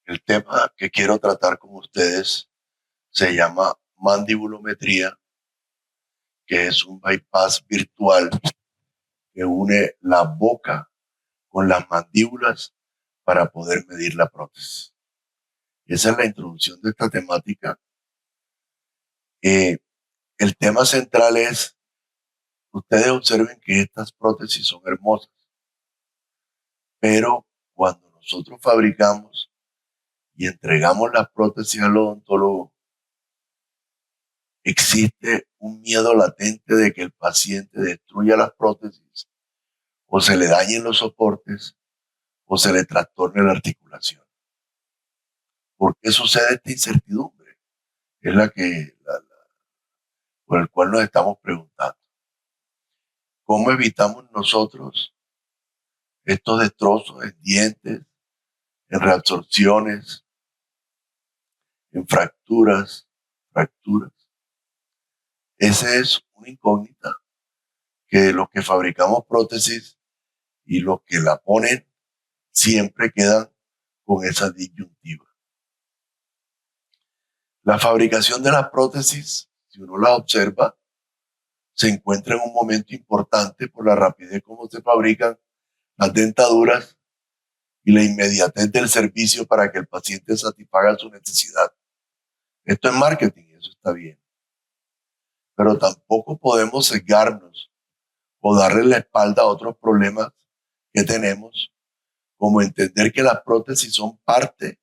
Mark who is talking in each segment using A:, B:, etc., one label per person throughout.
A: El tema que quiero tratar con ustedes se llama mandibulometría, que es un bypass virtual que une la boca con las mandíbulas para poder medir la prótesis. Esa es la introducción de esta temática. El tema central es, ustedes observen que estas prótesis son hermosas, pero cuando nosotros fabricamos y entregamos las prótesis al odontólogo, existe un miedo latente de que el paciente destruya las prótesis o se le dañen los soportes o se le trastorne la articulación. ¿Por qué sucede esta incertidumbre? Es por el cual nos estamos preguntando. ¿Cómo evitamos nosotros estos destrozos en dientes, en reabsorciones, en fracturas? Esa es una incógnita que los que fabricamos prótesis y los que la ponen siempre quedan con esa disyuntiva. La fabricación de las prótesis, si uno las observa, se encuentra en un momento importante por la rapidez como se fabrican las dentaduras y la inmediatez del servicio para que el paciente satisfaga su necesidad. Esto es marketing y eso está bien. Pero tampoco podemos sesgarnos o darle la espalda a otros problemas que tenemos, como entender que las prótesis son parte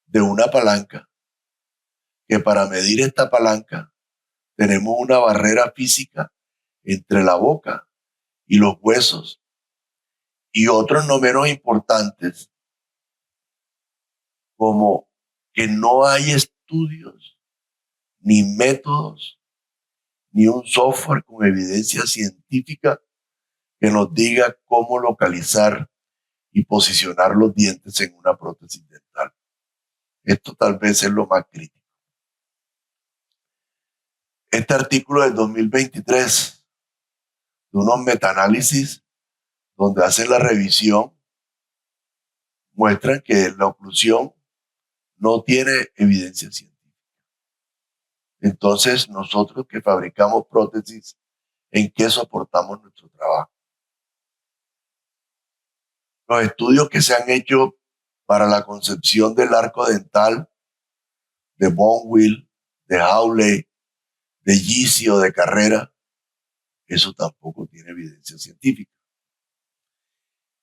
A: de una palanca, que para medir esta palanca tenemos una barrera física entre la boca y los huesos, y otros no menos importantes, como que no hay estudios, ni métodos, ni un software con evidencia científica que nos diga cómo localizar y posicionar los dientes en una prótesis dental. Esto tal vez es lo más crítico. Este artículo del 2023 de unos metaanálisis donde hacen la revisión muestran que la oclusión no tiene evidencia científica. Entonces, nosotros que fabricamos prótesis, ¿en qué soportamos nuestro trabajo? Los estudios que se han hecho para la concepción del arco dental de Bonville, de Hawley, de Gysi o de Carrera, eso tampoco tiene evidencia científica.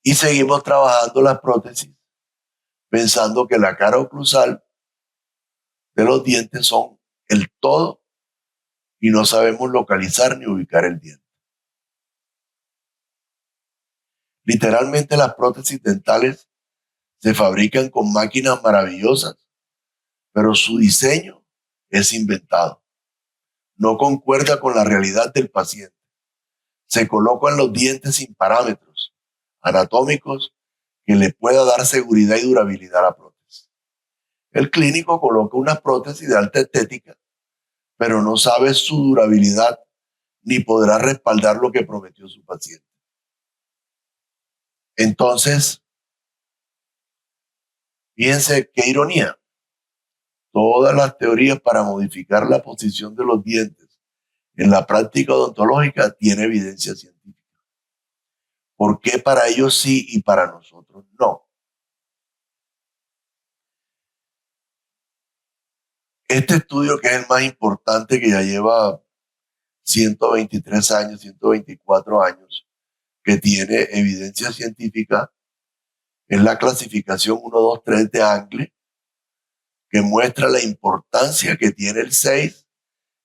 A: Y seguimos trabajando las prótesis pensando que la cara oclusal de los dientes son el todo y no sabemos localizar ni ubicar el diente. Literalmente las prótesis dentales se fabrican con máquinas maravillosas, pero su diseño es inventado. No concuerda con la realidad del paciente. Se colocan los dientes sin parámetros anatómicos que le pueda dar seguridad y durabilidad a la prótesis. El clínico coloca una prótesis de alta estética, pero no sabe su durabilidad ni podrá respaldar lo que prometió su paciente. Entonces, fíjense qué ironía. Todas las teorías para modificar la posición de los dientes en la práctica odontológica tienen evidencia científica. ¿Por qué para ellos sí y para nosotros no? Este estudio, que es el más importante, que ya lleva 123 años, 124 años, que tiene evidencia científica, es la clasificación 1, 2, 3 de Angle, que muestra la importancia que tiene el 6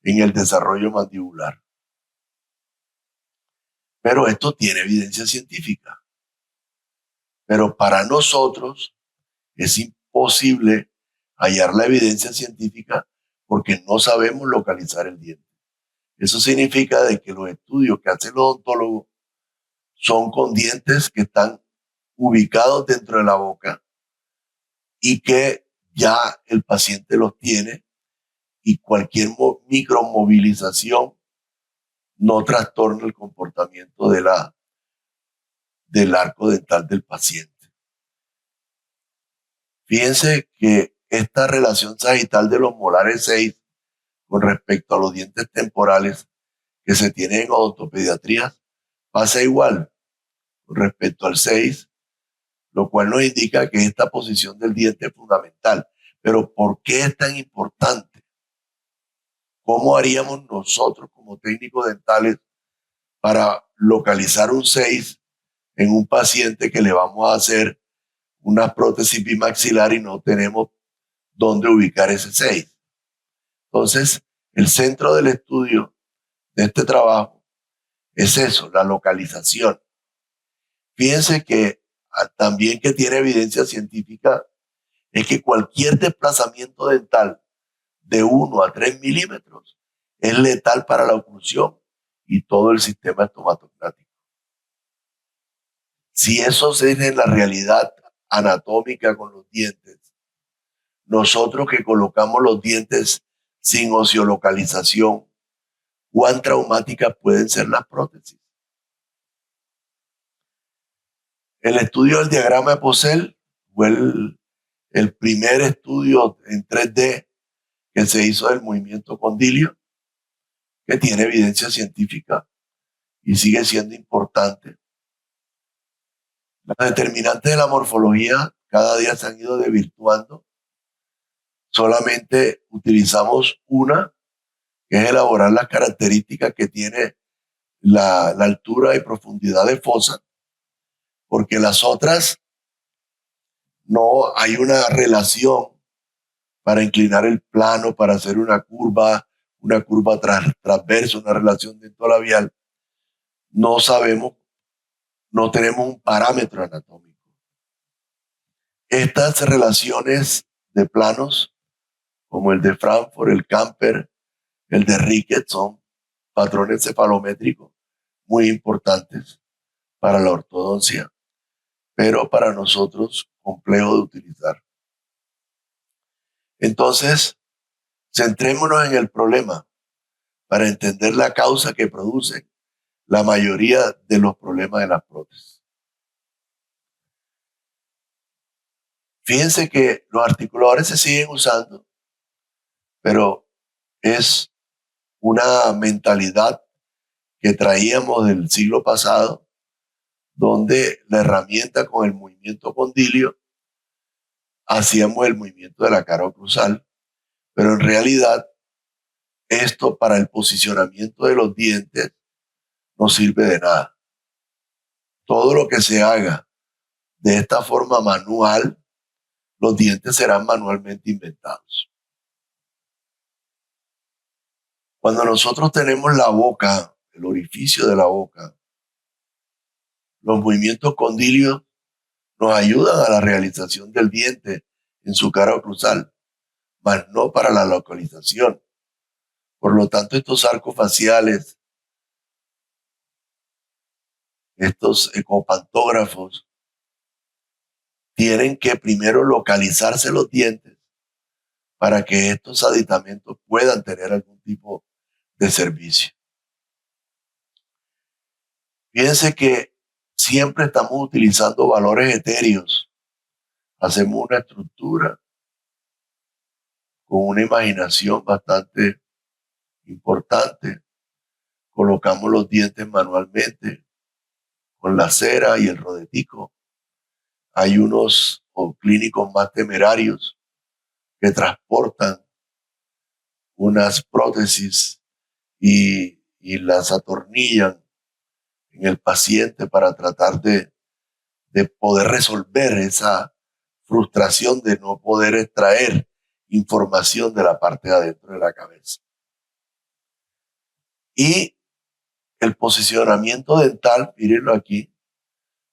A: en el desarrollo mandibular. Pero esto tiene evidencia científica. Pero para nosotros es imposible hallar la evidencia científica porque no sabemos localizar el diente. Eso significa de que los estudios que hace el odontólogo son con dientes que están ubicados dentro de la boca y que ya el paciente los tiene, y cualquier micromovilización no trastorna el comportamiento del arco dental del paciente. Fíjense que esta relación sagital de los molares 6 con respecto a los dientes temporales que se tienen en odontopediatría pasa igual con respecto al 6, lo cual nos indica que esta posición del diente es fundamental. Pero ¿por qué es tan importante? ¿Cómo haríamos nosotros como técnicos dentales para localizar un 6 en un paciente que le vamos a hacer una prótesis bimaxilar y no tenemos dónde ubicar ese 6? Entonces, el centro del estudio de este trabajo es eso, la localización. Fíjense que también que tiene evidencia científica es que cualquier desplazamiento dental de 1 a 3 milímetros es letal para la oclusión y todo el sistema estomatognático. Si eso es en la realidad anatómica con los dientes, nosotros que colocamos los dientes sin ociolocalización, ¿cuán traumáticas pueden ser las prótesis? El estudio del diagrama de Pocel fue el primer estudio en 3D que se hizo del movimiento condilio, que tiene evidencia científica y sigue siendo importante. Las determinantes de la morfología cada día se han ido desvirtuando. Solamente utilizamos una, que es elaborar las características que tiene la altura y profundidad de fosa, porque las otras no hay una relación para inclinar el plano, para hacer una curva transversa, una relación dentolabial. No sabemos, no tenemos un parámetro anatómico. Estas relaciones de planos, como el de Frankfurt, el Camper, el de Ricketts, son patrones cefalométricos muy importantes para la ortodoncia, pero para nosotros complejo de utilizar. Entonces, centrémonos en el problema para entender la causa que produce la mayoría de los problemas de las prótesis. Fíjense que los articuladores se siguen usando, pero es una mentalidad que traíamos del siglo pasado, donde la herramienta con el movimiento condilio hacíamos el movimiento de la cara oclusal, pero en realidad esto para el posicionamiento de los dientes no sirve de nada. Todo lo que se haga de esta forma manual, los dientes serán manualmente inventados. Cuando nosotros tenemos la boca, el orificio de la boca, los movimientos condilios nos ayudan a la realización del diente en su cara oclusal, mas no para la localización. Por lo tanto, estos arcos faciales, estos ecopantógrafos, tienen que primero localizarse los dientes para que estos aditamentos puedan tener algún tipo de servicio. Fíjense que siempre estamos utilizando valores etéreos. Hacemos una estructura con una imaginación bastante importante. Colocamos los dientes manualmente con la cera y el rodetico. Hay unos clínicos más temerarios que transportan unas prótesis y las atornillan en el paciente para tratar de poder resolver esa frustración de no poder extraer información de la parte de adentro de la cabeza. Y el posicionamiento dental, mírenlo aquí,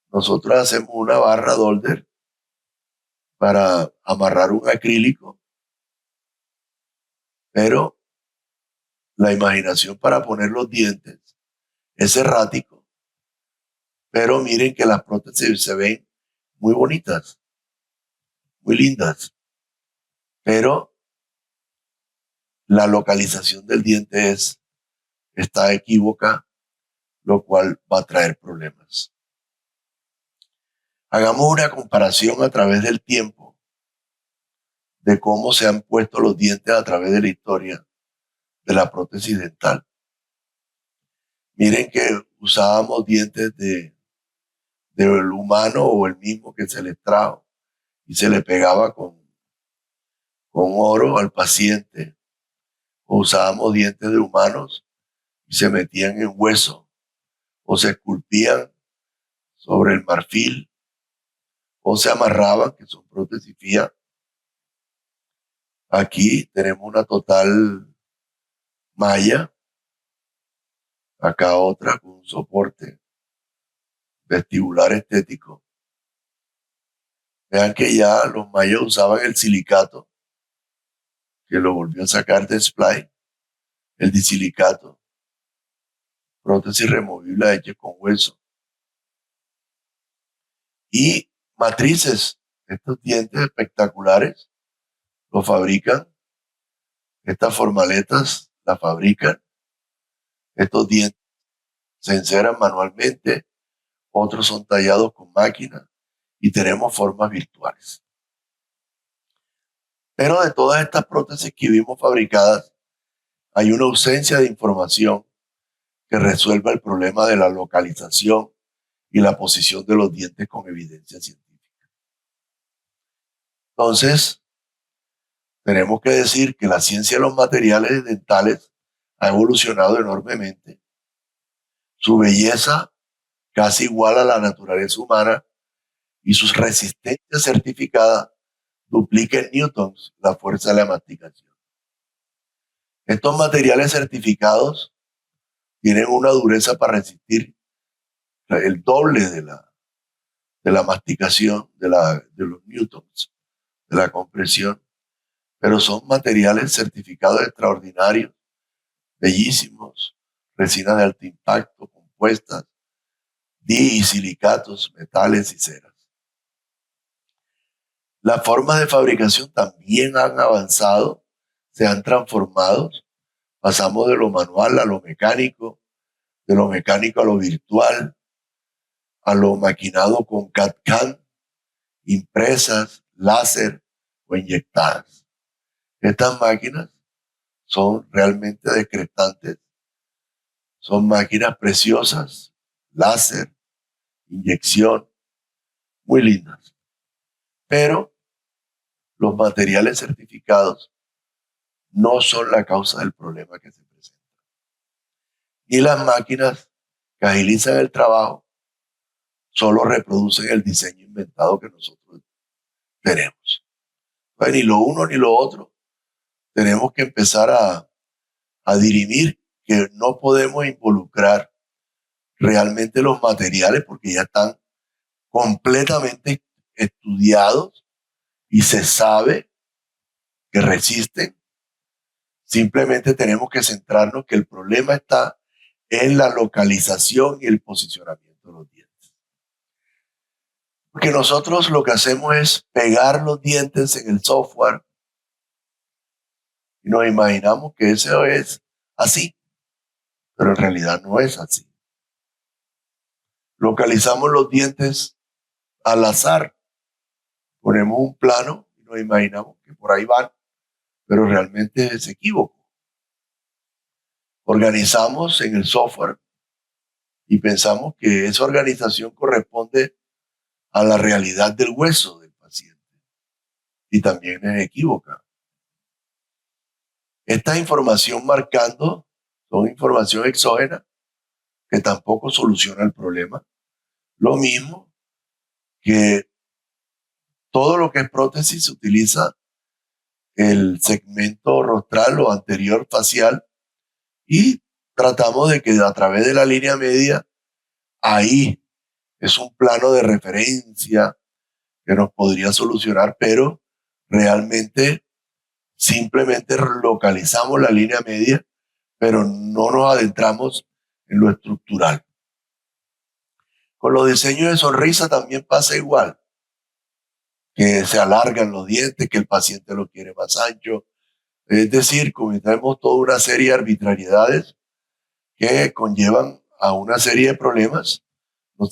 A: nosotros hacemos una barra Dolder para amarrar un acrílico, pero la imaginación para poner los dientes es errático, pero miren que las prótesis se ven muy bonitas, muy lindas, pero la localización del diente está equívoca, lo cual va a traer problemas. Hagamos una comparación a través del tiempo de cómo se han puesto los dientes a través de la historia de la prótesis dental. Miren que usábamos dientes del humano o el mismo que se le trajo y se le pegaba con oro al paciente, o usábamos dientes de humanos y se metían en hueso o se esculpían sobre el marfil o se amarraban, que son prótesis fijas. Aquí tenemos una total malla, acá otra con un soporte vestibular estético. Vean que ya los mayas usaban el silicato, que lo volvió a sacar de Splay, el disilicato, prótesis removible hecha con hueso. Y matrices, estos dientes espectaculares, los fabrican, estas formaletas las fabrican, estos dientes se enceran manualmente, otros son tallados con máquina y tenemos formas virtuales. Pero de todas estas prótesis que vimos fabricadas, hay una ausencia de información que resuelva el problema de la localización y la posición de los dientes con evidencia científica. Entonces, tenemos que decir que la ciencia de los materiales dentales ha evolucionado enormemente. Su belleza casi igual a la naturaleza humana y sus resistencias certificadas duplica en newtons la fuerza de la masticación. Estos materiales certificados tienen una dureza para resistir el doble de la masticación, de los newtons, de la compresión, pero son materiales certificados extraordinarios, bellísimos, resinas de alto impacto, compuestas, disilicatos, metales y ceras. Las formas de fabricación también han avanzado, se han transformado. Pasamos de lo manual a lo mecánico, de lo mecánico a lo virtual, a lo maquinado con CAD/CAM, impresas, láser o inyectadas. Estas máquinas son realmente decretantes, son máquinas preciosas, láser, inyección, muy lindas. Pero los materiales certificados no son la causa del problema que se presenta. Y las máquinas que agilizan el trabajo solo reproducen el diseño inventado que nosotros tenemos. Pues ni lo uno ni lo otro. Tenemos que empezar a dirimir que no podemos involucrar realmente los materiales porque ya están completamente estudiados y se sabe que resisten. Simplemente tenemos que centrarnos que el problema está en la localización y el posicionamiento de los dientes. Porque nosotros lo que hacemos es pegar los dientes en el software y nos imaginamos que eso es así, pero en realidad no es así. Localizamos los dientes al azar, ponemos un plano y nos imaginamos que por ahí van, pero realmente se equivocó. Organizamos en el software y pensamos que esa organización corresponde a la realidad del hueso del paciente y también es equívoca. Esta información marcando son información exógena que tampoco soluciona el problema. Lo mismo que todo lo que es prótesis se utiliza el segmento rostral o anterior facial y tratamos de que a través de la línea media, ahí es un plano de referencia que nos podría solucionar, pero realmente simplemente localizamos la línea media, pero no nos adentramos en lo estructural. Con los diseños de sonrisa también pasa igual, que se alargan los dientes, que el paciente lo quiere más ancho. Es decir, cometemos toda una serie de arbitrariedades que conllevan a una serie de problemas. No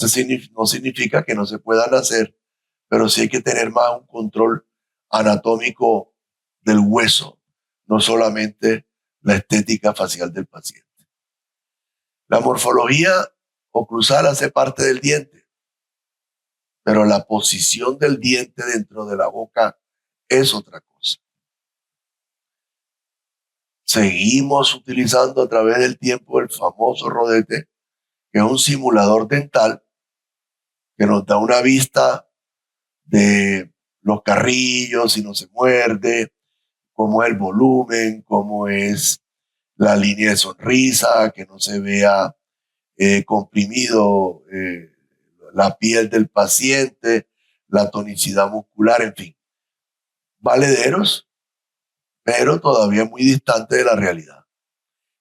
A: significa que no se puedan hacer, pero sí hay que tener más un control anatómico del hueso, no solamente la estética facial del paciente. La morfología oclusal hace parte del diente, pero la posición del diente dentro de la boca es otra cosa. Seguimos utilizando a través del tiempo el famoso rodete, que es un simulador dental que nos da una vista de los carrillos, si no se muerde, cómo es el volumen, cómo es la línea de sonrisa, que no se vea comprimido la piel del paciente, la tonicidad muscular, en fin. Valederos, pero todavía muy distante de la realidad.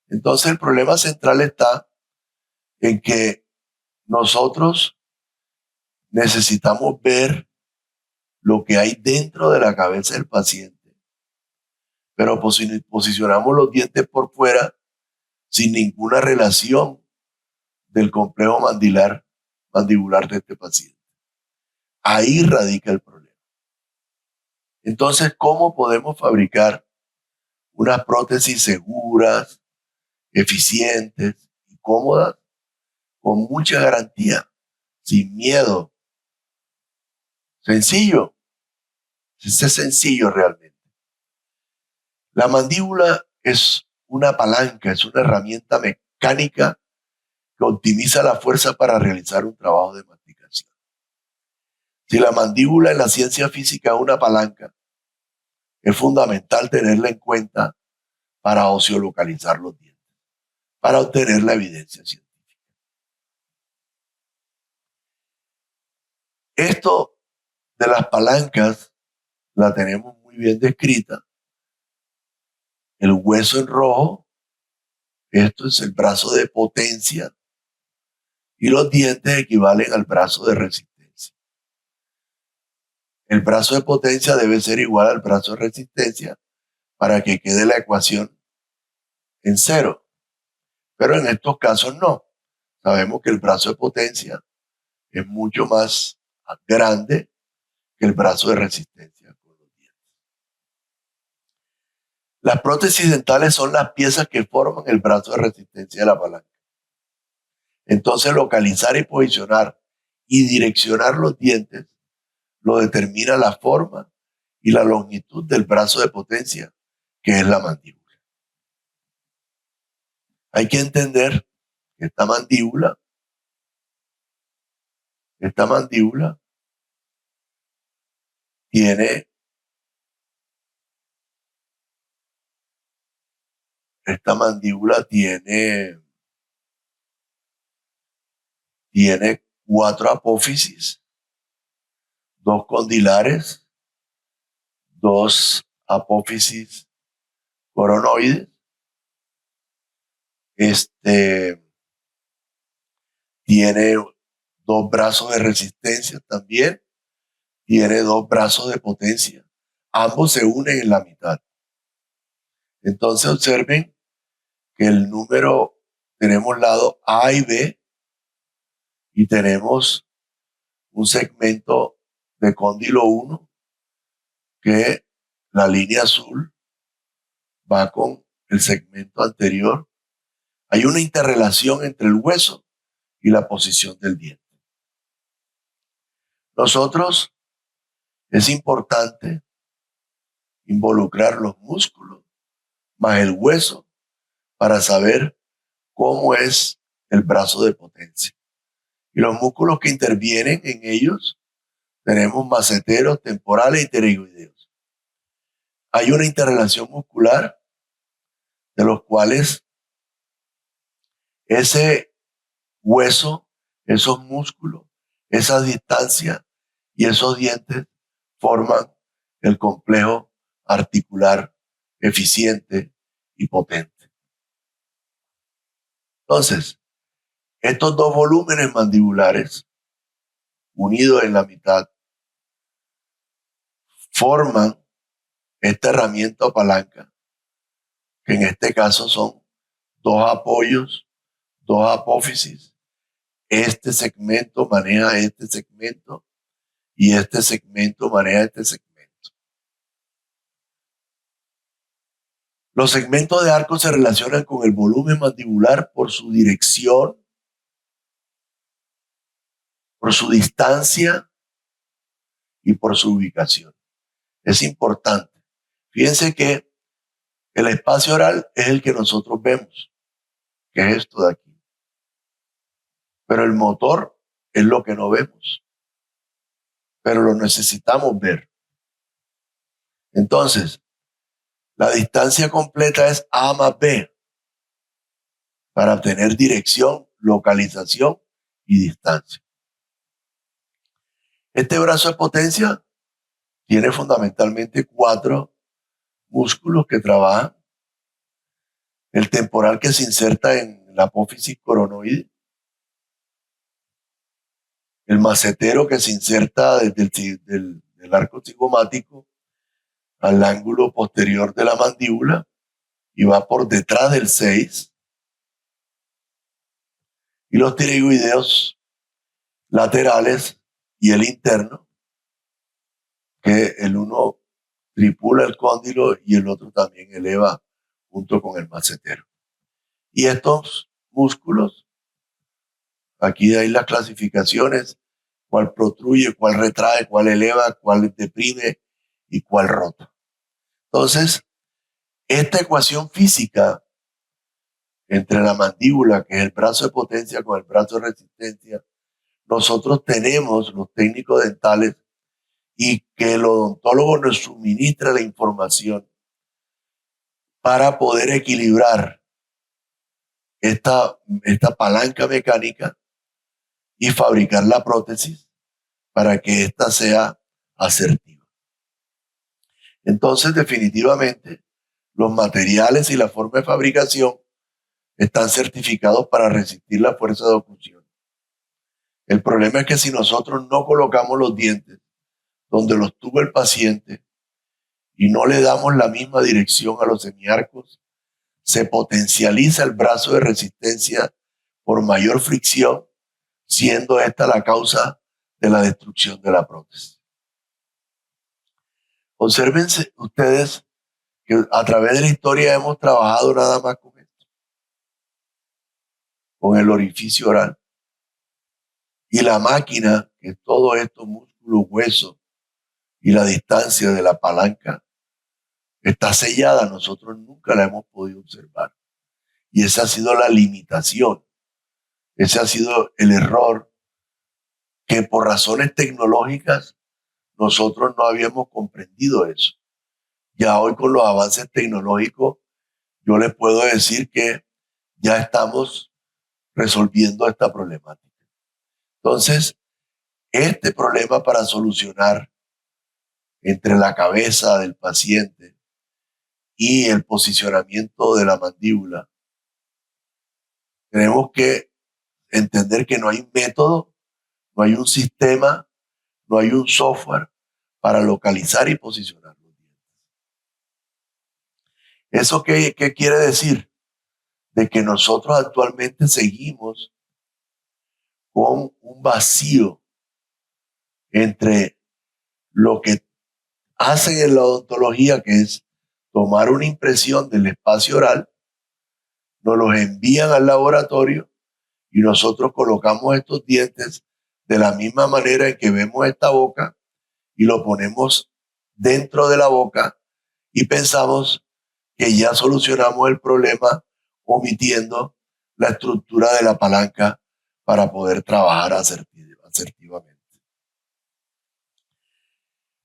A: Entonces el problema central está en que nosotros necesitamos ver lo que hay dentro de la cabeza del paciente, pero posicionamos los dientes por fuera sin ninguna relación del complejo mandibular de este paciente. Ahí radica el problema. Entonces, ¿cómo podemos fabricar unas prótesis seguras, eficientes y cómodas, con mucha garantía, sin miedo? Sencillo. Es sencillo realmente. La mandíbula es una palanca, es una herramienta mecánica que optimiza la fuerza para realizar un trabajo de masticación. Si la mandíbula en la ciencia física es una palanca, es fundamental tenerla en cuenta para ociolocalizar los dientes, para obtener la evidencia científica. Esto de las palancas la tenemos muy bien descrita. El hueso en rojo, esto es el brazo de potencia, y los dientes equivalen al brazo de resistencia. El brazo de potencia debe ser igual al brazo de resistencia para que quede la ecuación en cero. Pero en estos casos no. Sabemos que el brazo de potencia es mucho más grande que el brazo de resistencia con los dientes. Las prótesis dentales son las piezas que forman el brazo de resistencia de la palanca. Entonces, localizar y posicionar y direccionar los dientes lo determina la forma y la longitud del brazo de potencia, que es la mandíbula. Hay que entender que esta mandíbula tiene tiene 4 apófisis, 2 condilares, 2 apófisis coronoides. Tiene 2 brazos de resistencia también, tiene 2 brazos de potencia. Ambos se unen en la mitad. Entonces observen que el número, tenemos lado A y B, y tenemos un segmento de cóndilo 1, que la línea azul va con el segmento anterior. Hay una interrelación entre el hueso y la posición del diente. Nosotros, es importante involucrar los músculos más el hueso para saber cómo es el brazo de potencia. Y los músculos que intervienen en ellos, tenemos maceteros, temporales y pterygoideos. Hay una interrelación muscular de los cuales ese hueso, esos músculos, esa distancia y esos dientes forman el complejo articular eficiente y potente. Entonces, estos 2 volúmenes mandibulares unidos en la mitad forman esta herramienta o palanca, que en este caso son 2 apoyos, 2 apófisis. Este segmento maneja este segmento y este segmento maneja este segmento. Los segmentos de arco se relacionan con el volumen mandibular por su dirección, por su distancia y por su ubicación. Es importante. Fíjense que el espacio oral es el que nosotros vemos, que es esto de aquí. Pero el motor es lo que no vemos, pero lo necesitamos ver. Entonces, la distancia completa es A más B para obtener dirección, localización y distancia. Este brazo de potencia tiene fundamentalmente 4 músculos que trabajan. El temporal, que se inserta en la apófisis coronoide. El macetero, que se inserta desde del arco cigomático al ángulo posterior de la mandíbula y va por detrás del 6. Y los pterygoideos laterales y el interno, que el uno tripula el cóndilo y el otro también eleva junto con el macetero. Y estos músculos, aquí hay las clasificaciones, cuál protruye, cuál retrae, cuál eleva, cuál deprime y cuál rota. Entonces, esta ecuación física entre la mandíbula, que es el brazo de potencia, con el brazo de resistencia, nosotros tenemos, los técnicos dentales, y que el odontólogo nos suministra la información para poder equilibrar esta palanca mecánica y fabricar la prótesis para que ésta sea asertiva. Entonces, definitivamente, los materiales y la forma de fabricación están certificados para resistir la fuerza de oclusión. El problema es que si nosotros no colocamos los dientes donde los tuvo el paciente y no le damos la misma dirección a los semiarcos, se potencializa el brazo de resistencia por mayor fricción, siendo esta la causa de la destrucción de la prótesis. Observen ustedes que a través de la historia hemos trabajado nada más con esto, con el orificio oral. Y la máquina, que es todo esto, músculo, hueso y la distancia de la palanca, está sellada. Nosotros nunca la hemos podido observar. Y esa ha sido la limitación. Ese ha sido el error, que por razones tecnológicas nosotros no habíamos comprendido eso. Ya hoy, con los avances tecnológicos, yo les puedo decir que ya estamos resolviendo esta problemática. Entonces, este problema, para solucionar entre la cabeza del paciente y el posicionamiento de la mandíbula, tenemos que entender que no hay un método, no hay un sistema, no hay un software para localizar y posicionar los dientes. ¿Eso qué quiere decir? De que nosotros actualmente seguimos con un vacío entre lo que hacen en la odontología, que es tomar una impresión del espacio oral, nos los envían al laboratorio y nosotros colocamos estos dientes de la misma manera en que vemos esta boca y lo ponemos dentro de la boca y pensamos que ya solucionamos el problema omitiendo la estructura de la palanca para poder trabajar asertivamente.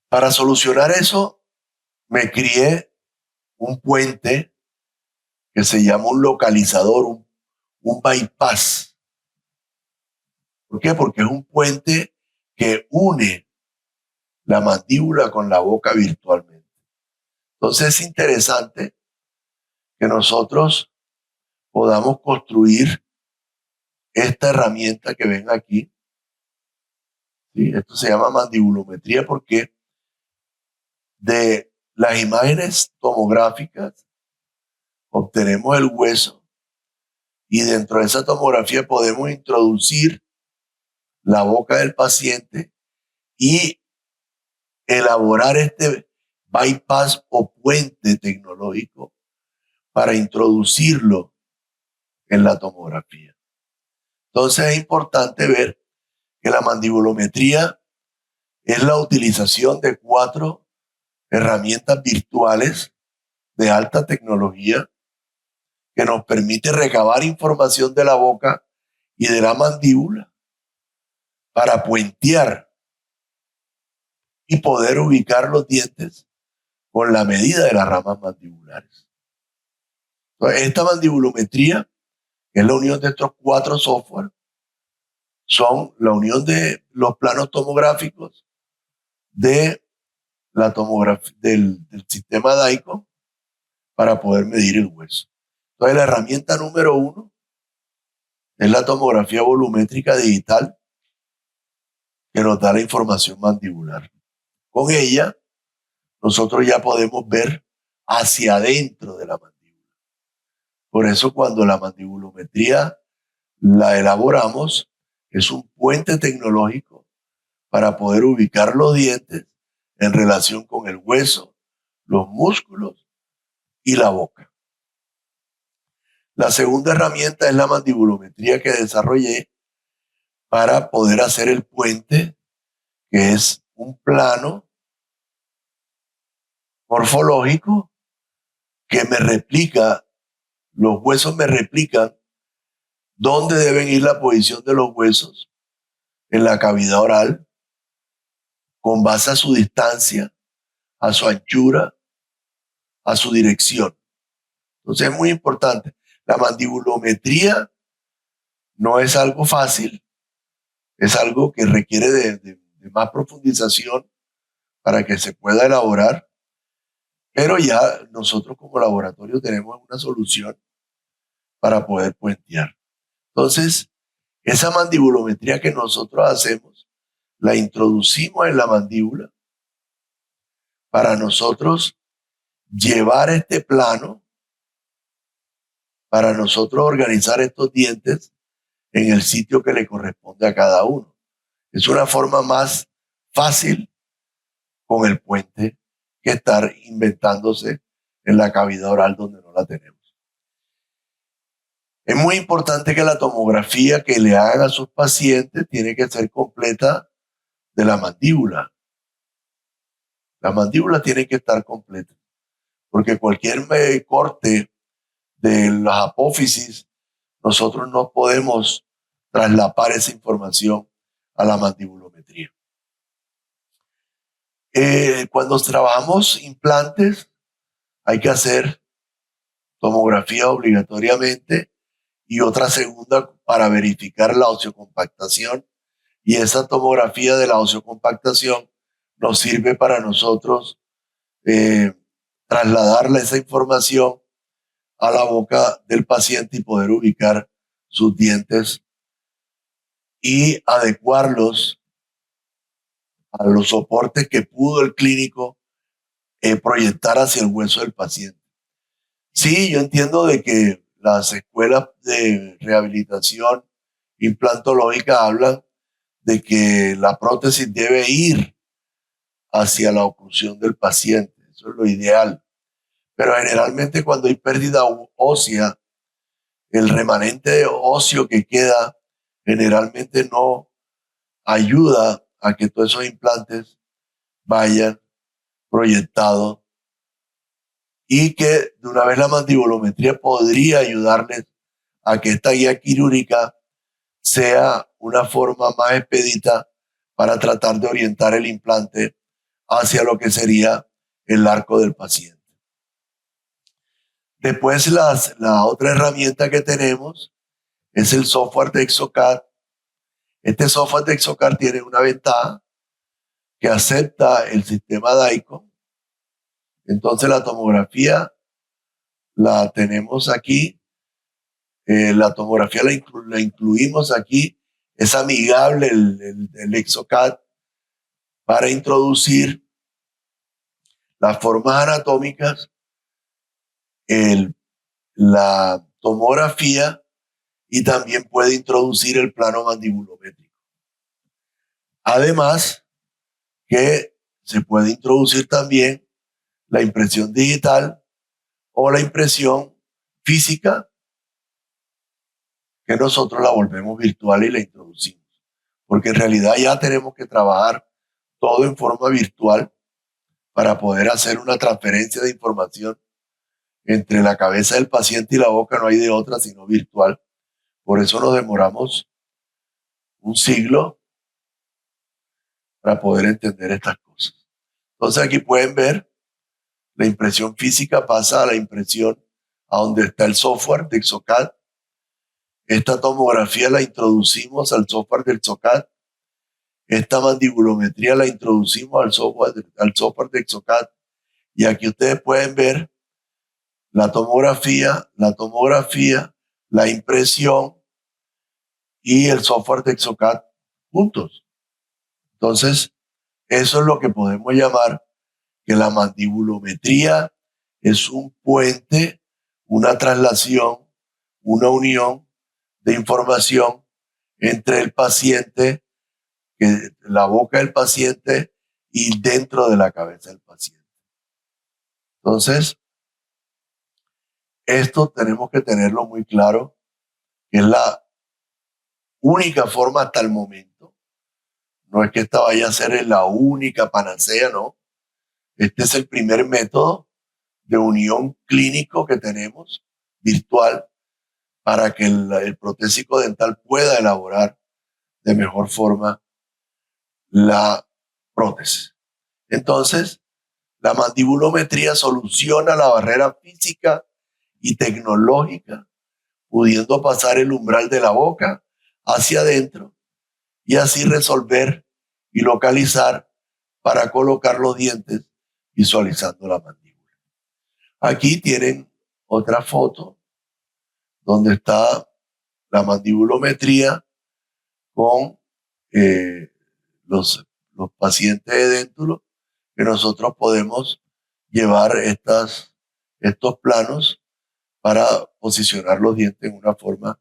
A: Para solucionar eso, me crié un puente que se llama un localizador, un bypass. ¿Por qué? Porque es un puente que une la mandíbula con la boca virtualmente. Entonces es interesante que nosotros podamos construir esta herramienta que ven aquí. ¿Sí? Esto se llama mandibulometría porque de las imágenes tomográficas obtenemos el hueso y dentro de esa tomografía podemos introducir la boca del paciente y elaborar este bypass o puente tecnológico para introducirlo en la tomografía. Entonces es importante ver que la mandibulometría es la utilización de 4 herramientas virtuales de alta tecnología que nos permite recabar información de la boca y de la mandíbula para puentear y poder ubicar los dientes con la medida de las ramas mandibulares. Entonces, esta mandibulometría, que es la unión de estos 4 software, son la unión de los planos tomográficos de la tomografía del sistema DICOM para poder medir el hueso. Entonces, la herramienta número 1 es la tomografía volumétrica digital, que nos da la información mandibular. Con ella, nosotros ya podemos ver hacia adentro de la mandíbula. Por eso, cuando la mandibulometría la elaboramos, es un puente tecnológico para poder ubicar los dientes en relación con el hueso, los músculos y la boca. La segunda herramienta es la mandibulometría que desarrollé para poder hacer el puente, que es un plano morfológico que me replica, los huesos me replican dónde deben ir la posición de los huesos en la cavidad oral, con base a su distancia, a su anchura, a su dirección. Entonces es muy importante. La mandibulometría no es algo fácil, es algo que requiere de más profundización para que se pueda elaborar, pero ya nosotros como laboratorio tenemos una solución para poder puentear. Entonces, esa mandibulometría que nosotros hacemos, la introducimos en la mandíbula para nosotros llevar este plano, para nosotros organizar estos dientes en el sitio que le corresponde a cada uno. Es una forma más fácil con el puente que estar inventándose en la cavidad oral donde no la tenemos. Es muy importante que la tomografía que le hagan a sus pacientes tiene que ser completa de la mandíbula. La mandíbula tiene que estar completa, porque cualquier corte de las apófisis, nosotros no podemos traslapar esa información a la mandibulometría. Cuando trabajamos implantes, hay que hacer tomografía obligatoriamente y otra segunda para verificar la osteocompactación. Y esa tomografía de la osteocompactación nos sirve para nosotros trasladarle esa información a la boca del paciente y poder ubicar sus dientes y adecuarlos a los soportes que pudo el clínico proyectar hacia el hueso del paciente. Sí, yo entiendo de que las escuelas de rehabilitación implantológica hablan de que la prótesis debe ir hacia la oclusión del paciente. Eso es lo ideal. Pero generalmente cuando hay pérdida ósea, el remanente óseo que queda generalmente no ayuda a que todos esos implantes vayan proyectados y que de una vez la mandibulometría podría ayudarles a que esta guía quirúrgica sea una forma más expedita para tratar de orientar el implante hacia lo que sería el arco del paciente. Después la otra herramienta que tenemos es el software de Exocad. Este software de Exocad tiene una ventaja que acepta el sistema DICOM. Entonces la tomografía la tenemos aquí, la tomografía la incluimos aquí, es amigable el Exocad para introducir las formas anatómicas, la tomografía y también puede introducir el plano mandibulométrico. Además que se puede introducir también la impresión digital o la impresión física que nosotros la volvemos virtual y la introducimos. Porque en realidad ya tenemos que trabajar todo en forma virtual para poder hacer una transferencia de información entre la cabeza del paciente y la boca. No hay de otra sino virtual. Por eso nos demoramos un siglo para poder entender estas cosas. Entonces aquí pueden ver la impresión física pasa a la impresión a donde está el software de Exocad. Esta tomografía la introducimos al software del Exocad. Esta mandibulometría la introducimos al software de Exocad. Y aquí ustedes pueden ver la tomografía, la impresión y el software de Exocad juntos. Entonces, eso es lo que podemos llamar que la mandibulometría es un puente, una traslación, una unión de información entre el paciente, la boca del paciente y dentro de la cabeza del paciente. Entonces, esto tenemos que tenerlo muy claro, que es la única forma hasta el momento. No es que esta vaya a ser la única panacea, no. Este es el primer método de unión clínico que tenemos, virtual, para que el protésico dental pueda elaborar de mejor forma la prótesis. Entonces, la mandibulometría soluciona la barrera física y tecnológica, pudiendo pasar el umbral de la boca hacia adentro y así resolver y localizar para colocar los dientes visualizando la mandíbula. Aquí tienen otra foto donde está la mandibulometría con los pacientes de Dentulo, que nosotros podemos llevar estos planos para posicionar los dientes en una forma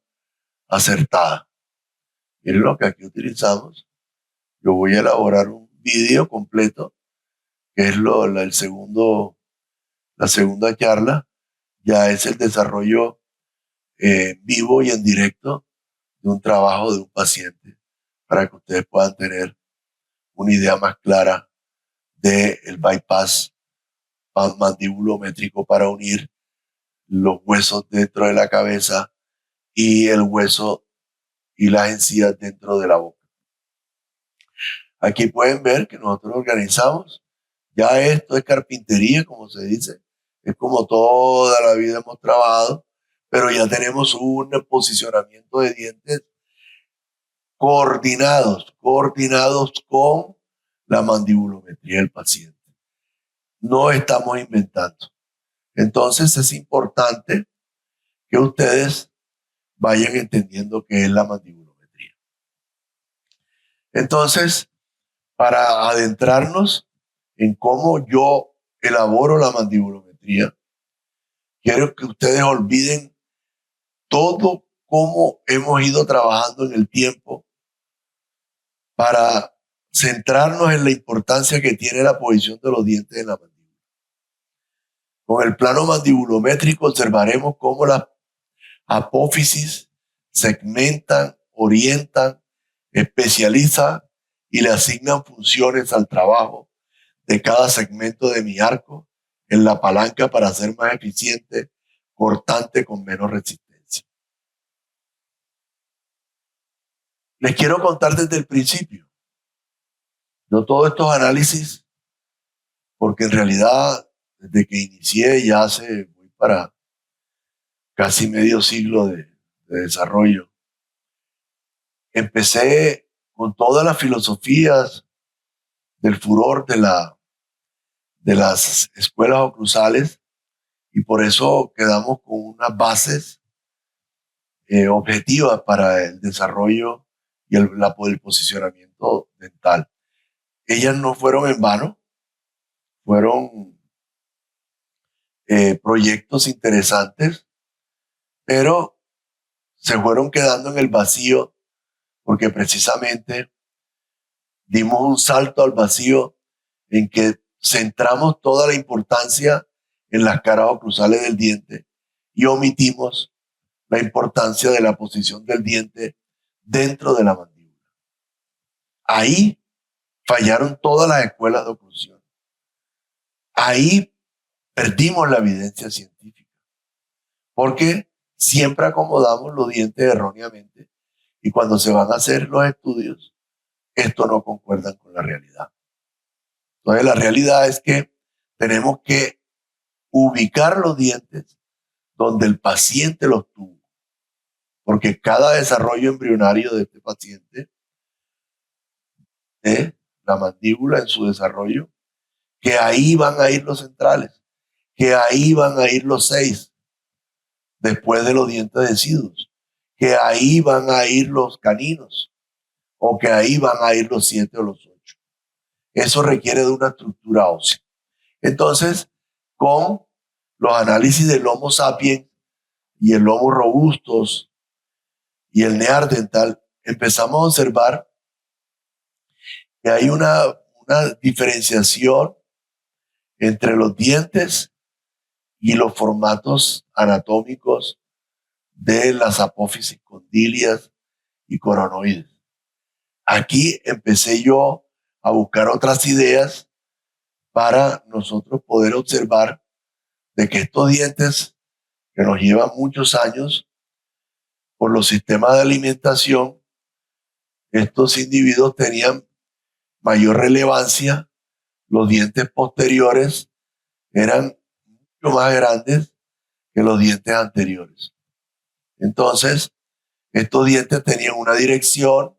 A: acertada. Miren lo que aquí utilizamos. Yo voy a elaborar un video completo, que es la segunda charla. Ya es el desarrollo vivo y en directo de un trabajo de un paciente, para que ustedes puedan tener una idea más clara del bypass mandibulométrico para unir los huesos dentro de la cabeza y el hueso y las encías dentro de la boca. Aquí pueden ver que nosotros organizamos. Ya esto es carpintería, como se dice. Es como toda la vida hemos trabajado, pero ya tenemos un posicionamiento de dientes coordinados con la mandibulometría del paciente. No estamos inventando. Entonces es importante que ustedes vayan entendiendo qué es la mandibulometría. Entonces, para adentrarnos en cómo yo elaboro la mandibulometría, quiero que ustedes olviden todo cómo hemos ido trabajando en el tiempo para centrarnos en la importancia que tiene la posición de los dientes en la mandíbula. Con el plano mandibulométrico observaremos cómo las apófisis segmentan, orientan, especializan y le asignan funciones al trabajo de cada segmento de mi arco en la palanca para ser más eficiente, cortante, con menos resistencia. Les quiero contar desde el principio. Yo todos estos análisis, porque en realidad desde que inicié ya voy para casi medio siglo de desarrollo, empecé con todas las filosofías del furor de las escuelas oclusales, y por eso quedamos con unas bases objetivas para el desarrollo y el posicionamiento dental. Ellas no fueron en vano, fueron proyectos interesantes, pero se fueron quedando en el vacío porque precisamente dimos un salto al vacío en que centramos toda la importancia en las caras oclusales del diente y omitimos la importancia de la posición del diente dentro de la mandíbula. Ahí fallaron todas las escuelas de oclusión. Ahí perdimos la evidencia científica, porque siempre acomodamos los dientes erróneamente y cuando se van a hacer los estudios, esto no concuerda con la realidad. Entonces la realidad es que tenemos que ubicar los dientes donde el paciente los tuvo, porque cada desarrollo embrionario de este paciente, de la mandíbula en su desarrollo, que ahí van a ir los centrales, que ahí van a ir los 6, después de los dientes deciduos, que ahí van a ir los caninos, o que ahí van a ir los 7 o los 8. Eso requiere de una estructura ósea. Entonces, con los análisis del Homo sapiens y el Homo robustos y el neandertal, empezamos a observar que hay una diferenciación entre los dientes y los formatos anatómicos de las apófisis condilias y coronoides. Aquí empecé yo a buscar otras ideas para nosotros poder observar de que estos dientes que nos llevan muchos años por los sistemas de alimentación, estos individuos tenían mayor relevancia, los dientes posteriores eran mucho más grandes que los dientes anteriores. Entonces, estos dientes tenían una dirección,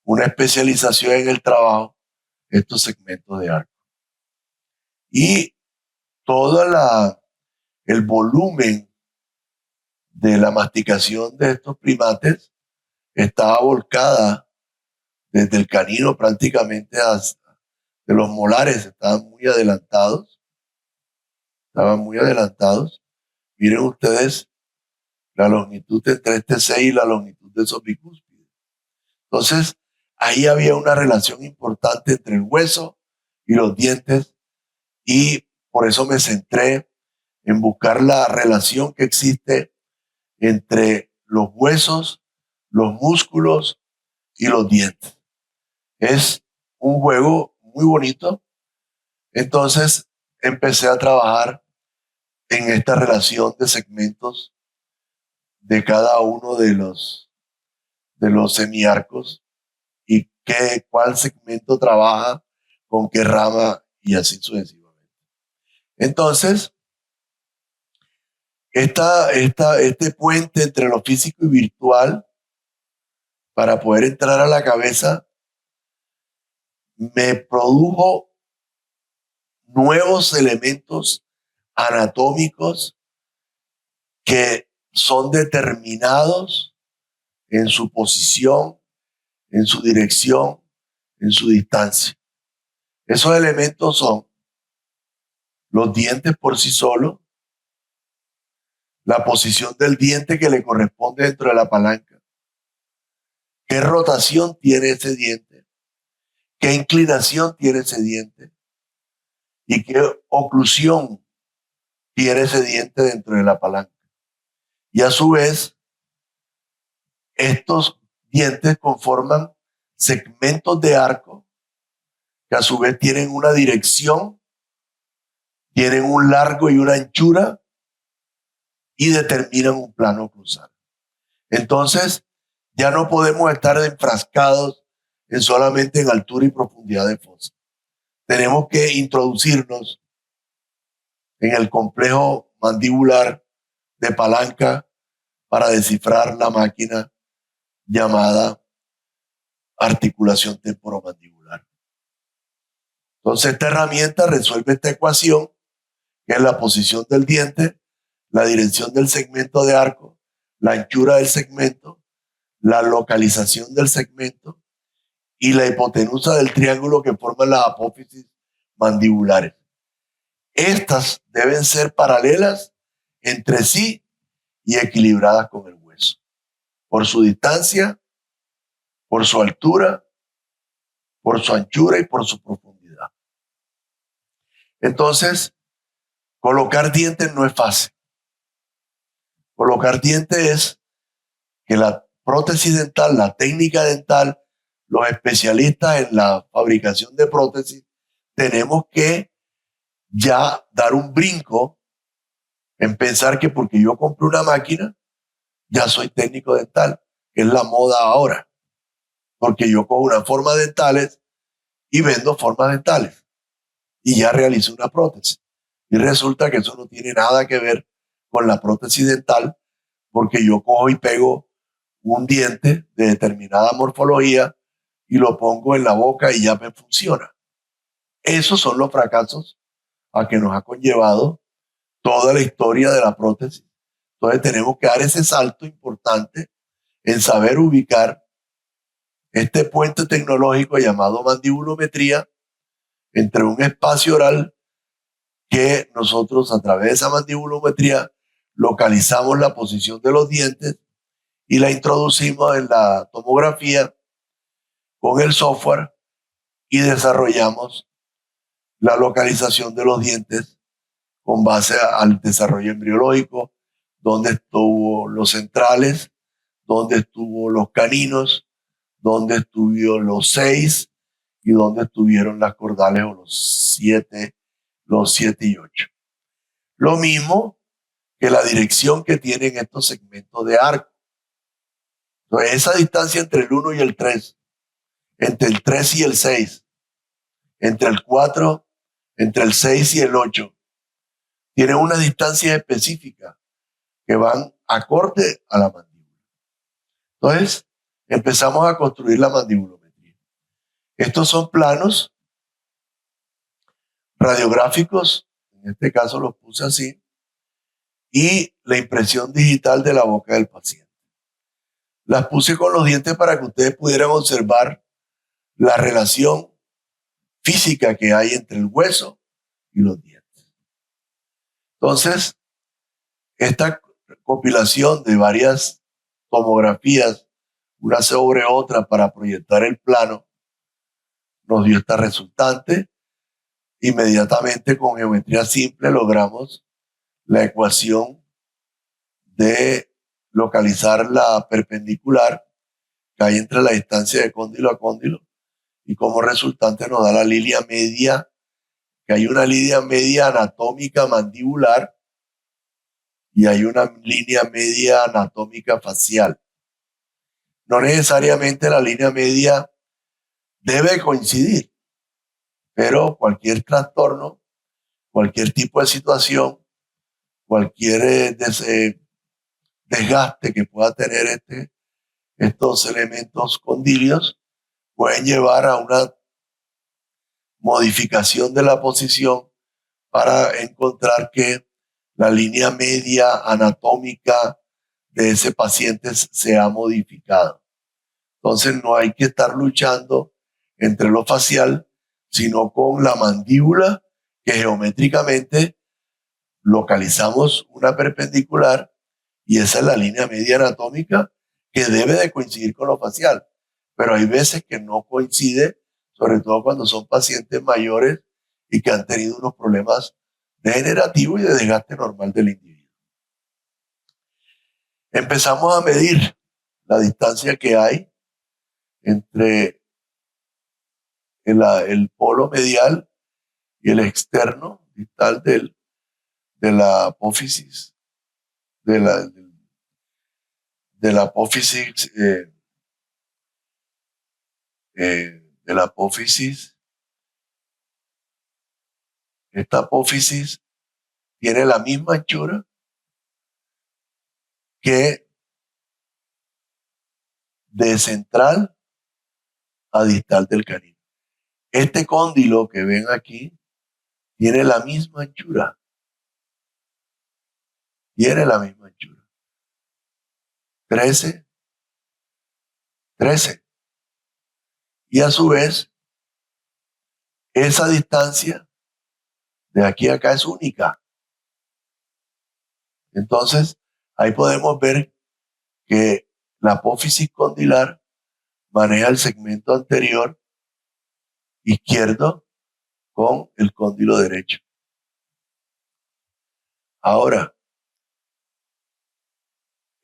A: una especialización en el trabajo, estos segmentos de arco. Y todo el volumen de la masticación de estos primates estaba volcada desde el canino prácticamente hasta de los molares, estaban muy adelantados. Miren ustedes la longitud entre este 6 y la longitud de esos bicúspides. Entonces, ahí había una relación importante entre el hueso y los dientes, y por eso me centré en buscar la relación que existe entre los huesos, los músculos y los dientes. Es un juego muy bonito. Entonces empecé a trabajar en esta relación de segmentos de cada uno de los semiarcos y cuál segmento trabaja con qué rama y así sucesivamente. Entonces, este puente entre lo físico y virtual, para poder entrar a la cabeza, me produjo nuevos elementos anatómicos que son determinados en su posición, en su dirección, en su distancia. Esos elementos son los dientes por sí solos, la posición del diente que le corresponde dentro de la palanca, qué rotación tiene ese diente, qué inclinación tiene ese diente y qué oclusión tiene ese diente dentro de la palanca. Y a su vez, estos dientes conforman segmentos de arco que a su vez tienen una dirección, tienen un largo y una anchura y determinan un plano oclusal. Entonces, ya no podemos estar enfrascados solamente en altura y profundidad de fosa. Tenemos que introducirnos en el complejo mandibular de palanca para descifrar la máquina llamada articulación temporomandibular. Entonces, esta herramienta resuelve esta ecuación, que es la posición del diente, la dirección del segmento de arco, la anchura del segmento, la localización del segmento y la hipotenusa del triángulo que forman las apófisis mandibulares. Estas deben ser paralelas entre sí y equilibradas con el hueso, por su distancia, por su altura, por su anchura y por su profundidad. Entonces, colocar dientes no es fácil. Colocar dientes es que la prótesis dental, la técnica dental, los especialistas en la fabricación de prótesis, tenemos que ya dar un brinco en pensar que porque yo compré una máquina, ya soy técnico dental, que es la moda ahora. Porque yo cojo unas formas dentales y vendo formas dentales y ya realizo una prótesis. Y resulta que eso no tiene nada que ver con la prótesis dental, porque yo cojo y pego un diente de determinada morfología y lo pongo en la boca y ya me funciona. Esos son los fracasos a que nos ha conllevado toda la historia de la prótesis. Entonces tenemos que dar ese salto importante en saber ubicar este puente tecnológico llamado mandibulometría entre un espacio oral que nosotros a través de esa mandibulometría localizamos la posición de los dientes y la introducimos en la tomografía con el software y desarrollamos la localización de los dientes con base al desarrollo embriológico, donde estuvo los centrales, donde estuvo los caninos, donde estuvieron los 6 y donde estuvieron las cordales o los 7 y 8. Lo mismo que la dirección que tienen estos segmentos de arco. Entonces, esa distancia entre el 1 y el 3, entre el 3 y el 6, entre el 4, entre el 6 y el 8, tienen una distancia específica que van acorde a la mandíbula. Entonces, empezamos a construir la mandibulometría. Estos son planos radiográficos, en este caso los puse así, y la impresión digital de la boca del paciente. Las puse con los dientes para que ustedes pudieran observar la relación física que hay entre el hueso y los dientes. Entonces, esta compilación de varias tomografías, una sobre otra para proyectar el plano, nos dio esta resultante. Inmediatamente con geometría simple logramos la ecuación de localizar la perpendicular que hay entre la distancia de cóndilo a cóndilo y como resultante nos da la línea media, que hay una línea media anatómica mandibular y hay una línea media anatómica facial. No necesariamente la línea media debe coincidir, pero cualquier trastorno, cualquier tipo de situación, cualquier desgaste que pueda tener estos elementos condilios pueden llevar a una modificación de la posición para encontrar que la línea media anatómica de ese paciente se ha modificado. Entonces no hay que estar luchando entre lo facial, sino con la mandíbula, que geométricamente localizamos una perpendicular y esa es la línea media anatómica que debe de coincidir con lo facial. Pero hay veces que no coincide, sobre todo cuando son pacientes mayores y que han tenido unos problemas degenerativos y de desgaste normal del individuo. Empezamos a medir la distancia que hay entre el polo medial y el externo distal de la apófisis, de la apófisis, de la apófisis. Esta apófisis tiene la misma anchura que de central a distal del canino. Este cóndilo que ven aquí tiene la misma anchura. Tiene la misma anchura. 13. Y a su vez, esa distancia de aquí a acá es única. Entonces, ahí podemos ver que la apófisis condilar maneja el segmento anterior izquierdo con el cóndilo derecho. Ahora,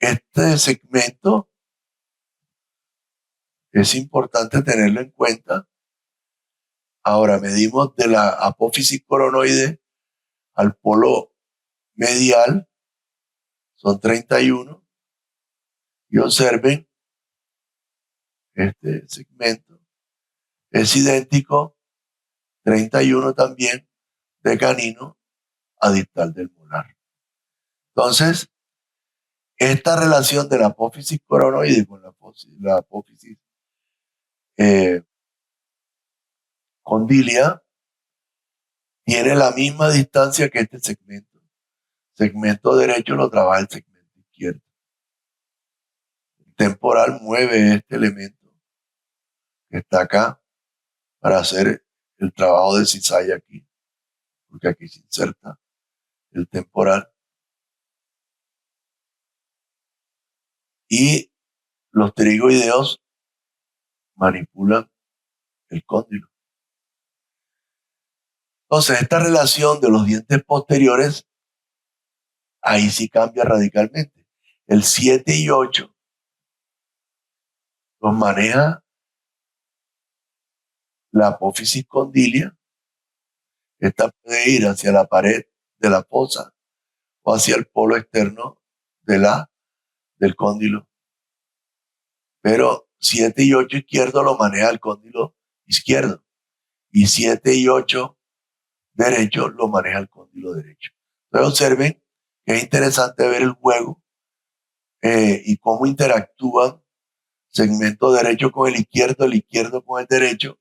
A: Este segmento es importante tenerlo en cuenta. Ahora medimos de la apófisis coronoide al polo medial, son 31, y observen, este segmento es idéntico, 31 también, de canino a distal del molar. Entonces, esta relación de la apófisis coronoide con la apófisis condilia tiene la misma distancia que este segmento. Segmento derecho lo trabaja el segmento izquierdo. El temporal mueve este elemento que está acá para hacer el trabajo de cizalla aquí, porque aquí se inserta el temporal. Y los pterigoideos manipulan el cóndilo. Entonces, esta relación de los dientes posteriores, ahí sí cambia radicalmente. El 7 y 8 los maneja la apófisis condilia. Esta puede ir hacia la pared de la fosa o hacia el polo externo del cóndilo. Pero 7 y 8 izquierdo lo maneja el cóndilo izquierdo. Y 7 y 8 derecho lo maneja el cóndilo derecho. Entonces observen que es interesante ver el juego y cómo interactúan segmento derecho con el izquierdo con el derecho,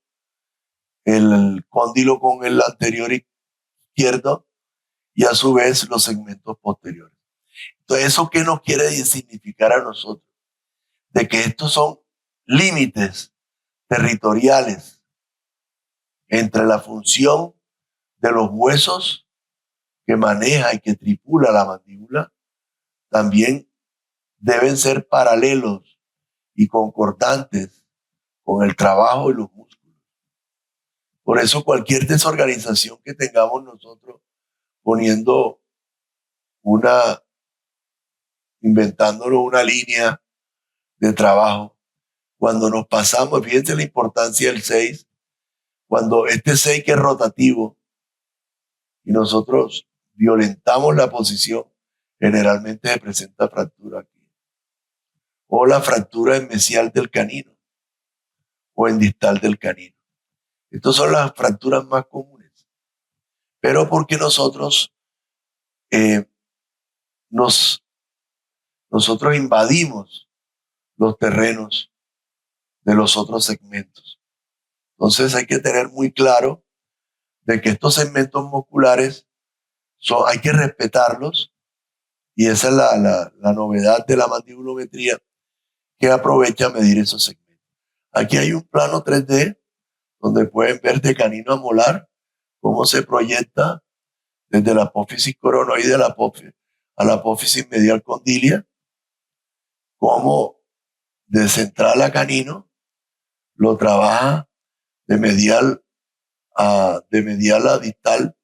A: el cóndilo con el anterior izquierdo y a su vez los segmentos posteriores. Entonces, ¿eso qué nos quiere significar a nosotros? De que estos son límites territoriales entre la función de los huesos que maneja y que tripula la mandíbula, también deben ser paralelos y concordantes con el trabajo de los músculos. Por eso cualquier desorganización que tengamos nosotros poniendo inventándonos una línea de trabajo, cuando nos pasamos, fíjense la importancia del 6, cuando este 6 que es rotativo y nosotros violentamos la posición, generalmente se presenta fractura aquí. O la fractura en mesial del canino o en distal del canino. Estas son las fracturas más comunes. Pero porque nosotros nosotros invadimos los terrenos de los otros segmentos. Entonces hay que tener muy claro de que estos segmentos musculares hay que respetarlos, y esa es la novedad de la mandibulometría, que aprovecha a medir esos segmentos. Aquí hay un plano 3D donde pueden ver de canino a molar cómo se proyecta desde la apófisis coronoide a la apófisis medial condilia, cómo de central a canino lo trabaja de medial a distal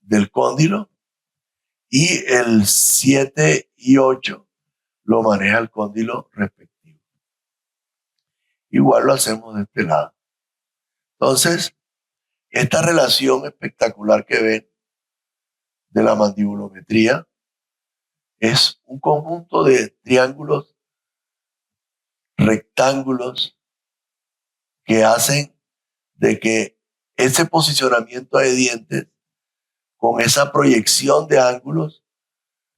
A: del cóndilo, y el 7 y 8 lo maneja el cóndilo respectivo. Igual lo hacemos de este lado. Entonces, esta relación espectacular que ven de la mandibulometría es un conjunto de triángulos, rectángulos, que hacen de que ese posicionamiento de dientes, con esa proyección de ángulos,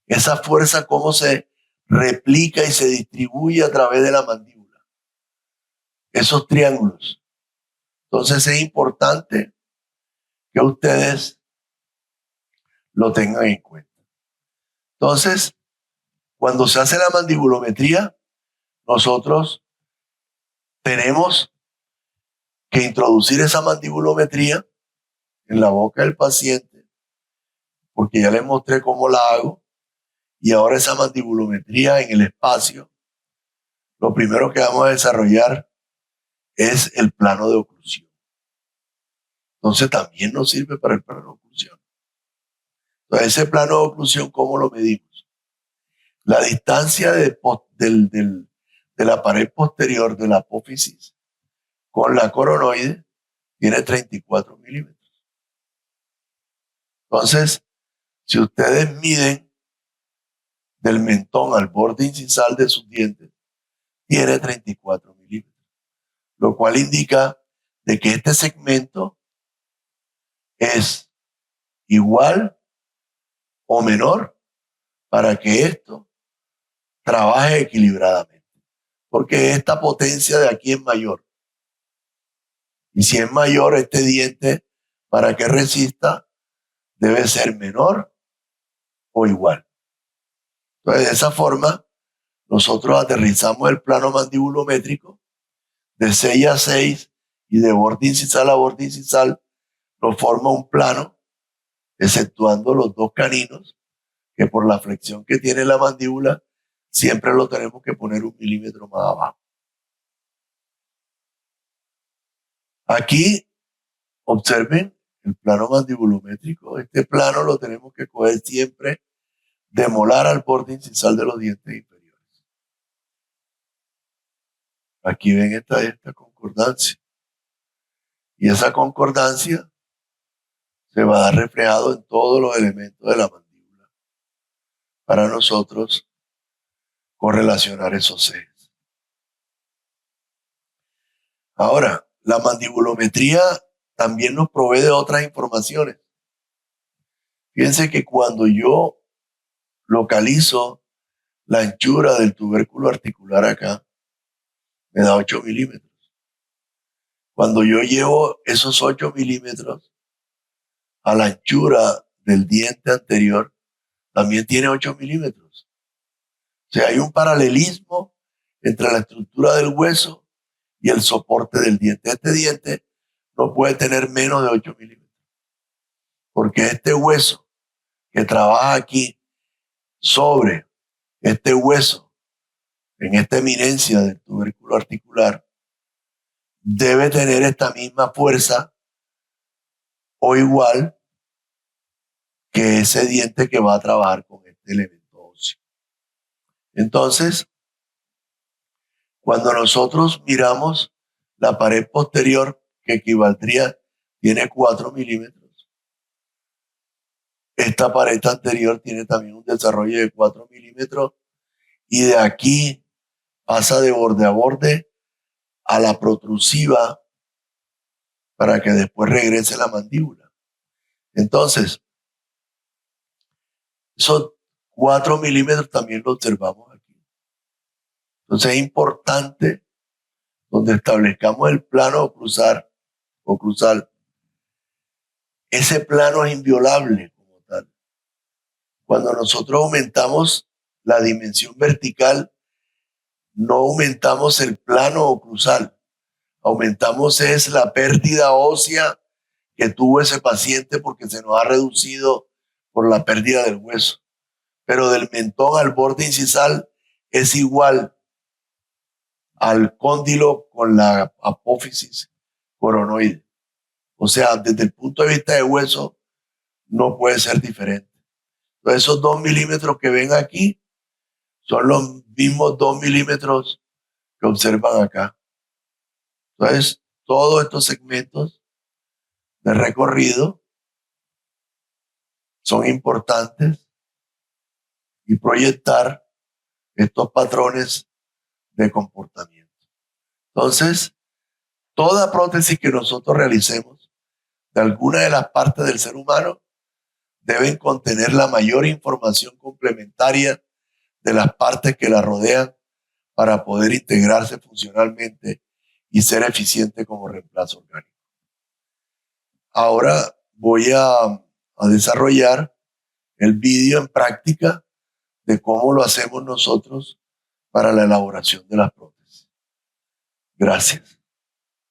A: esa fuerza cómo se replica y se distribuye a través de la mandíbula, esos triángulos. Entonces es importante que ustedes lo tengan en cuenta. Entonces, cuando se hace la mandibulometría, nosotros tenemos que introducir esa mandibulometría en la boca del paciente, porque ya les mostré cómo la hago, y ahora esa mandibulometría en el espacio, lo primero que vamos a desarrollar es el plano de oclusión. Entonces también nos sirve para el plano de oclusión. Entonces ese plano de oclusión, ¿cómo lo medimos? La distancia de la pared posterior de la apófisis con la coronoide tiene 34 milímetros. Entonces, si ustedes miden del mentón al borde incisal de sus dientes, tiene 34 milímetros, lo cual indica de que este segmento es igual o menor para que esto trabaje equilibradamente, porque esta potencia de aquí es mayor. Y si es mayor este diente, para que resista, debe ser menor o igual. Entonces, de esa forma, nosotros aterrizamos el plano mandibulométrico de 6 a 6 y de borde incisal a borde incisal, nos forma un plano, exceptuando los dos caninos, que por la flexión que tiene la mandíbula, siempre lo tenemos que poner 1 milímetro más abajo. Aquí, observen el plano mandibulométrico. Este plano lo tenemos que coger siempre de molar al borde incisal de los dientes inferiores. Aquí ven esta concordancia. Y esa concordancia se va a dar reflejado en todos los elementos de la mandíbula para nosotros correlacionar esos ejes. Ahora, la mandibulometría también nos provee de otras informaciones. Fíjense que cuando yo localizo la anchura del tubérculo articular acá, me da 8 milímetros. Cuando yo llevo esos 8 milímetros a la anchura del diente anterior, también tiene 8 milímetros. O sea, hay un paralelismo entre la estructura del hueso y el soporte del diente. Este diente no puede tener menos de 8 milímetros, porque este hueso que trabaja aquí sobre este hueso, en esta eminencia del tubérculo articular, debe tener esta misma fuerza o igual que ese diente que va a trabajar con este elemento óseo. Entonces, cuando nosotros miramos la pared posterior, que equivaldría, tiene 4 milímetros, esta pared anterior tiene también un desarrollo de 4 milímetros y de aquí pasa de borde a borde a la protrusiva para que después regrese la mandíbula. Entonces, esos 4 milímetros también lo observamos aquí. Entonces es importante, donde establezcamos el plano o cruzal, ese plano es inviolable como tal. Cuando nosotros aumentamos la dimensión vertical, no aumentamos el plano oclusal, aumentamos es la pérdida ósea que tuvo ese paciente porque se nos ha reducido por la pérdida del hueso. Pero del mentón al borde incisal es igual al cóndilo con la apófisis coronoide. O sea, desde el punto de vista de hueso, no puede ser diferente. Entonces, esos 2 milímetros que ven aquí son los mismos 2 milímetros que observan acá. Entonces, todos estos segmentos de recorrido son importantes y proyectar estos patrones de comportamiento. Entonces, toda prótesis que nosotros realicemos de alguna de las partes del ser humano deben contener la mayor información complementaria de las partes que la rodean para poder integrarse funcionalmente y ser eficiente como reemplazo orgánico. Ahora voy a desarrollar el vídeo en práctica de cómo lo hacemos nosotros para la elaboración de las prótesis. Gracias.